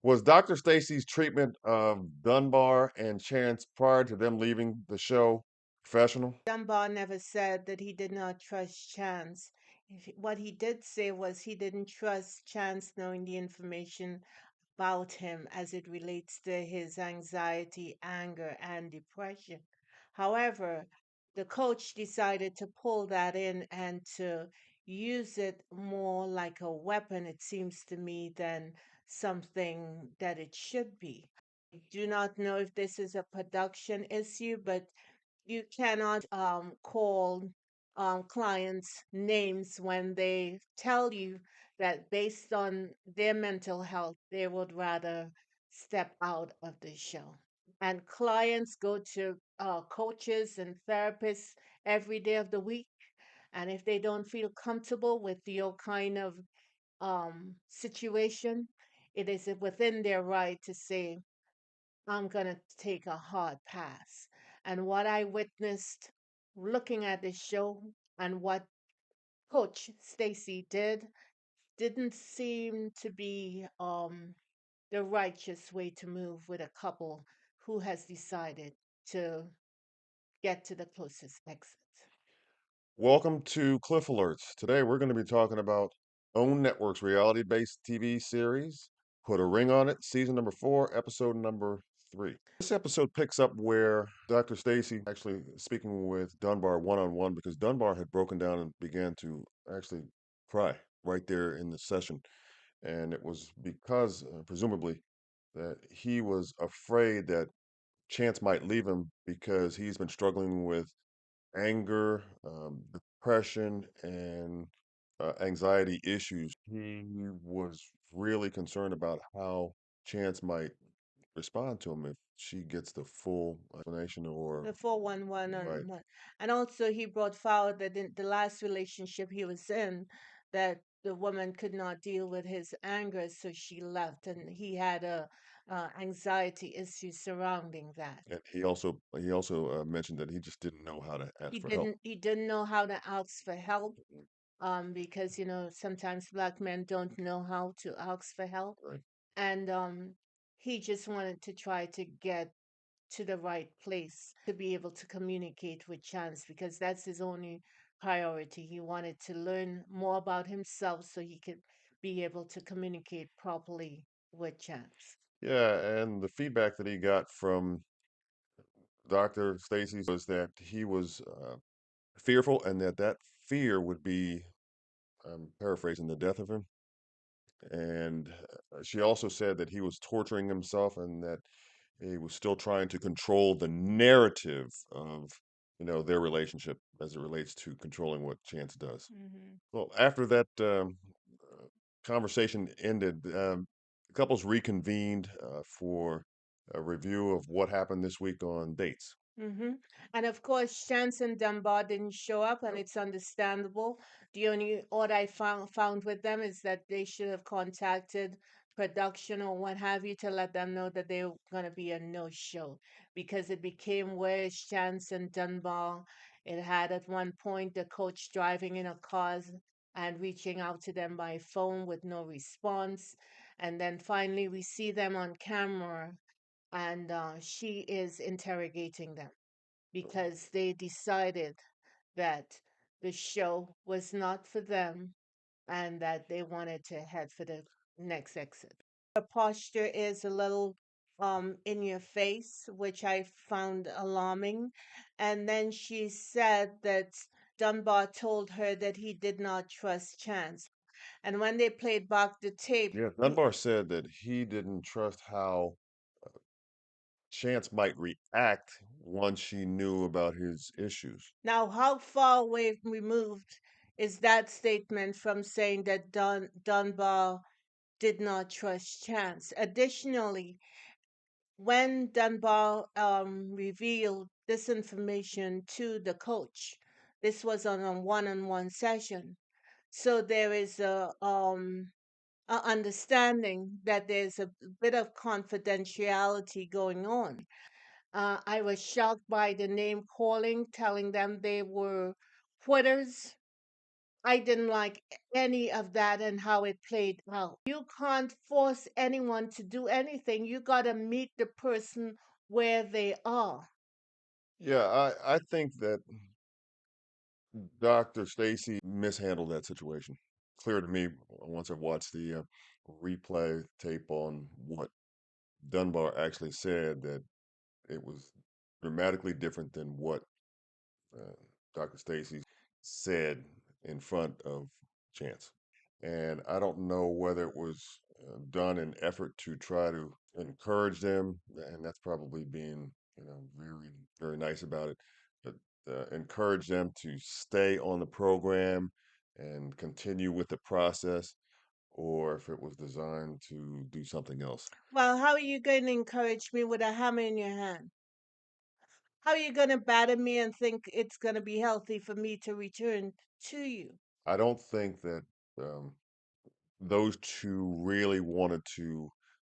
Was Dr. Stacy's treatment of Dunbar and Chance prior to them leaving the show professional? Dunbar never said that he did not trust Chance. What he did say was he didn't trust Chance knowing the information about him as it relates to his anxiety, anger, and depression. However, the coach decided to pull that in and to use it more like a weapon, it seems to me, than something that it should be. I do not know if this is a production issue, but you cannot call clients names when they tell you that based on their mental health, they would rather step out of the show. And clients go to coaches and therapists every day of the week. And if they don't feel comfortable with your kind of situation, it is within their right to say, I'm going to take a hard pass. And what I witnessed looking at this show and what Coach Stacy didn't seem to be the righteous way to move with a couple who has decided to get to the closest exit. Welcome to Cliff Alerts. Today we're going to be talking about OWN Network's reality-based TV series, Put a Ring on It, season number 4, episode number 3. This episode picks up where Dr. Stacy actually speaking with Dunbar one-on-one because Dunbar had broken down and began to actually cry right there in the session. And it was because, presumably, that he was afraid that Chance might leave him because he's been struggling with anger, depression, and anxiety issues. He was really concerned about how Chance might respond to him if she gets the full explanation or The 411 right. on one. And also, he brought forward that in the last relationship he was in, that the woman could not deal with his anger, so she left, and he had a anxiety issue surrounding that. And he also mentioned that he just didn't know how to ask for help. He didn't know how to ask for help, because sometimes black men don't know how to ask for help, Right. and he just wanted to try to get to the right place to be able to communicate with Chance because that's his only priority. He wanted to learn more about himself so he could be able to communicate properly with Chance. Yeah, and the feedback that he got from Dr. Stacy was that he was fearful and that fear would be, I'm paraphrasing, the death of him. And she also said that he was torturing himself and that he was still trying to control the narrative of, their relationship as it relates to controlling what Chance does. Hmm. Well, after that conversation ended, the couples reconvened for a review of what happened this week on dates. Hmm. And of course, Chance and Dunbar didn't show up, and it's understandable. The only odd I found with them is that they should have contacted production or what have you to let them know that they were going to be a no-show because it became where Chance and Dunbar. It had at one point the coach driving in a car and reaching out to them by phone with no response. And then finally, we see them on camera and she is interrogating them because they decided that the show was not for them and that they wanted to head for the next exit. Her posture is a little in your face, which I found alarming. And then she said that Dunbar told her that he did not trust Chance. And when they played back the tape, Yeah, Dunbar said that he didn't trust how Chance might react once she knew about his issues. now, how far away removed is that statement from saying that Dunbar did not trust Chance? Additionally, when Dunbar revealed this information to the coach, this was on a one-on-one session. So there is a understanding that there's a bit of confidentiality going on. I was shocked by the name calling, telling them they were quitters. I didn't like any of that and how it played out. You can't force anyone to do anything. You got to meet the person where they are. Yeah, I think that Dr. Stacy mishandled that situation. Clear to me once I've watched the replay tape on what Dunbar actually said, that it was dramatically different than what uh, Dr. Stacy said in front of Chance. And I don't know whether it was done in effort to try to encourage them, and that's probably being, very, very nice about it, but encourage them to stay on the program and continue with the process, or if it was designed to do something else. Well, how are you going to encourage me with a hammer in your hand? How are you going to batter me and think it's going to be healthy for me to return to you? I don't think that um, those two really wanted to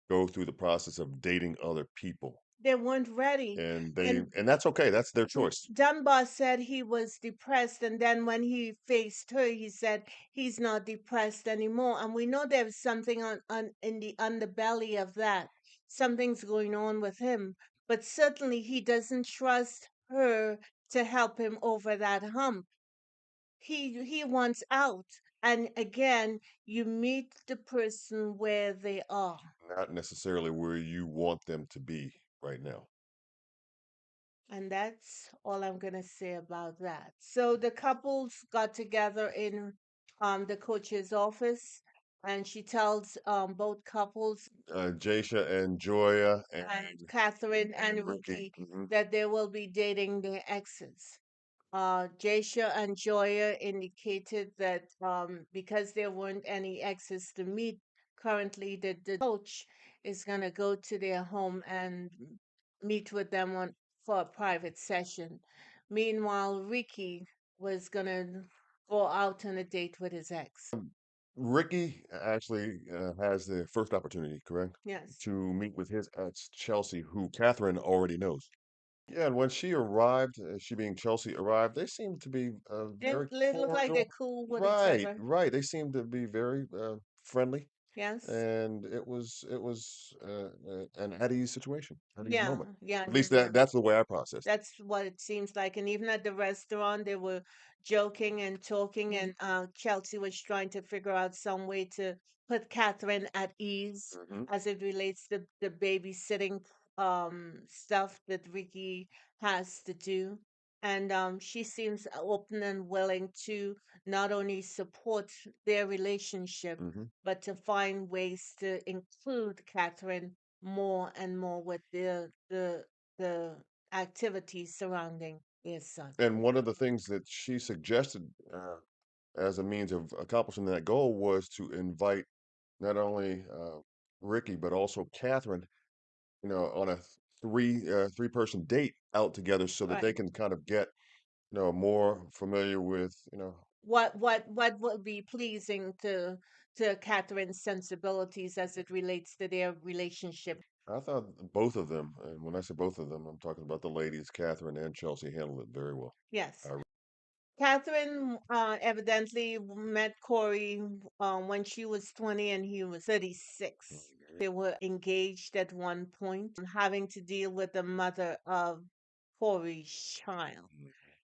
go through the process of dating other people, They weren't ready. And and that's okay, that's their choice. Dunbar said he was depressed, and then when he faced her, he said he's not depressed anymore. And we know there's something on in the underbelly of that. Something's going on with him, but certainly he doesn't trust her to help him over that hump. He wants out. And again, you meet the person where they are. Not necessarily where you want them to be right now. And that's all I'm going to say about that. So the couples got together in the coach's office, and she tells both couples, Jasha and Joya and and Catherine and Ricky. Ricky, that they will be dating their exes. Jasha and Joya indicated that because there weren't any exes to meet currently, the coach is going to go to their home and meet with them for a private session. Meanwhile, Ricky was going to go out on a date with his ex. Ricky actually has the first opportunity, correct, Yes. to meet with his ex Chelsea, who Catherine already knows. Yeah, and when she arrived, she being Chelsea arrived, they seemed to be very They look like they're cordial. cool with each Right, other. right. They seemed to be very friendly, Yes. and it was an at ease situation, at ease Yeah. moment. Yeah. At least that's the way I processed it. That's what it seems like. And even at the restaurant, they were joking and talking, and Chelsea was trying to figure out some way to put Catherine at ease Hmm. as it relates to the babysitting stuff that Ricky has to do. And she seems open and willing to not only support their relationship, Hmm. but to find ways to include Catherine more and more with the activities surrounding their son. And one of the things that she suggested as a means of accomplishing that goal was to invite not only Ricky but also Catherine, on a three-person date out together so that they Right. can kind of get, more familiar with, What would be pleasing to Catherine's sensibilities as it relates to their relationship? I thought both of them, and when I say both of them, I'm talking about the ladies, Catherine and Chelsea, handled it very well. Yes. I, Catherine evidently met Corey when she was 20 and he was 36. They were engaged at one point, having to deal with the mother of Corey's child.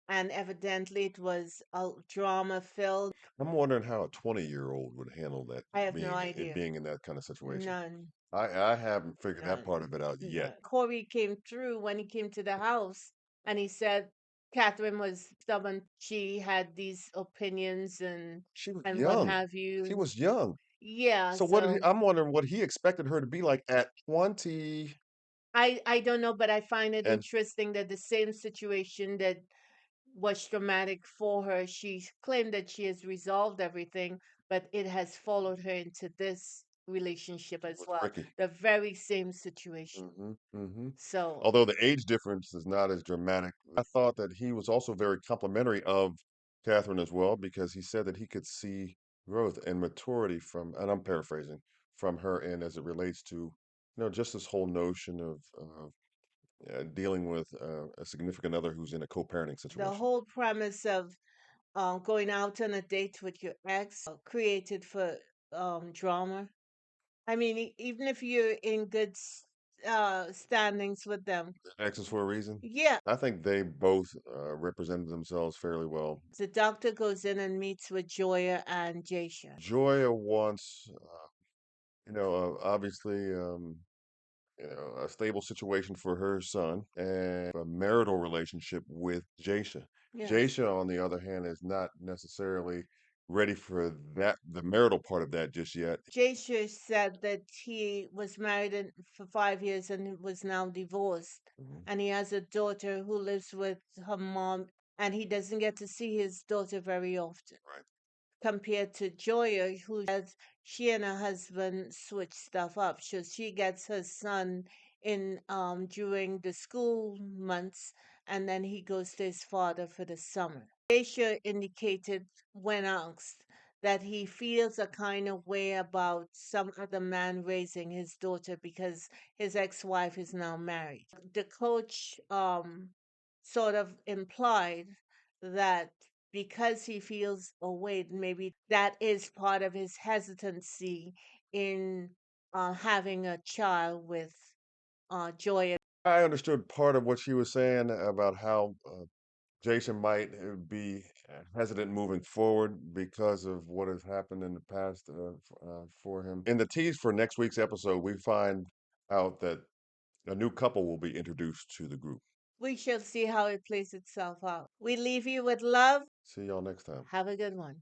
And evidently it was drama filled. I'm wondering how a 20-year-old would handle that, I have no being idea. being in that kind of situation. None. I haven't figured that None. part of it out yet. None. Corey came through when he came to the house and he said Catherine was stubborn. She had these opinions She was and what young. have She you. was young. Yeah, So what did so I'm wondering what he expected her to be like at 20 I don't know, but I find it and interesting that the same situation that was traumatic for her, she claimed that she has resolved everything, but it has followed her into this relationship as with well. Ricky. The very same situation. Hmm. So Although the age difference is not as dramatic, I thought that he was also very complimentary of Catherine as well because he said that he could see growth and maturity from, and I'm paraphrasing, from her end as it relates to, just this whole notion of dealing with a significant other who's in a co-parenting the situation. whole premise of going out on a date with your ex created for drama. I mean, even if you're in good standings with them, Exes for a reason. yeah. I think they both represented themselves fairly well. The doctor goes in and meets with Joya and Jasha. Joya wants, obviously, a stable situation for her son and a marital relationship with Jasha. Yes. Jasha, on the other hand, is not necessarily ready for the marital part of that just yet. Jasha said that he was married for 5 years and was now divorced. Mhm. And he has a daughter who lives with her mom, and he doesn't get to see his daughter very often. Right. Compared to Joya, who says she and her husband switch stuff up. So she gets her son in during the school months, and then he goes to his father for the summer. Aisha indicated when asked that he feels a kind of way about some other man raising his daughter because his ex-wife is now married. The coach sort of implied that because he feels away, maybe that is part of his hesitancy in having a child with Joy. I understood part of what she was saying about how Jason might be hesitant moving forward because of what has happened in the past for him. In the tease for next week's episode, we find out that a new couple will be introduced to the group. We shall see how it plays itself out. We leave you with love. See y'all next time. Have a good one.